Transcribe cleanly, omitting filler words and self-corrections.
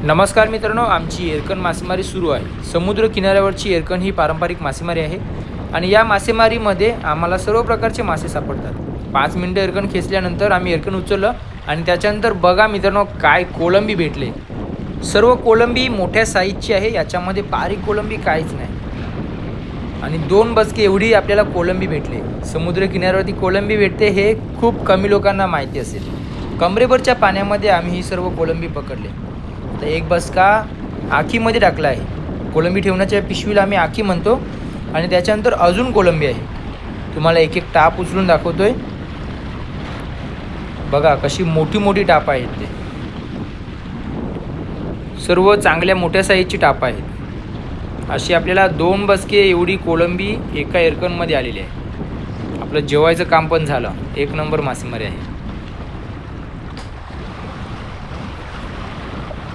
नमस्कार मित्रांनो, आमची एरकन मासेमारी सुरू आहे। समुद्र किनाऱ्यावरची एरकन ही पारंपरिक मासेमारी आहे आणि या मासेमारीमध्ये आम्हाला सर्व प्रकारचे मासे सापडतात। 5 मिनिटं एरकन खेचल्यानंतर आम्ही एरकन उचललं आणि त्याच्यानंतर बघा मित्रांनो, काय कोलंबी भेटले। सर्व कोलंबी मोठ्या साईजची आहे, याच्यामध्ये बारीक कोलंबी काहीच नाही आणि 2 बसके एवढी आपल्याला कोलंबी भेटले। समुद्र किनाऱ्यावरती कोलंबी भेटते हे खूप कमी लोकांना माहिती असेल। कमरेवरच्या पाण्यामध्ये आम्ही ही सर्व कोलंबी पकडले। तर एक बसका आखीमध्ये टाकला आहे। कोलंबी ठेवण्याच्या पिशवीला आम्ही आखी म्हणतो आणि त्याच्यानंतर अजून कोलंबी आहे। तुम्हाला एक एक टाप उचलून दाखवतोय, बघा कशी मोठी मोठी टाप आहेत। ते सर्व चांगल्या मोठ्या साईजची टाप आहेत। अशी आपल्याला 2 बसके एवढी कोलंबी एका एरकनमध्ये आलेली आहे। आपलं जेवायचं काम पण झालं। एक नंबर मासेमारी आहे।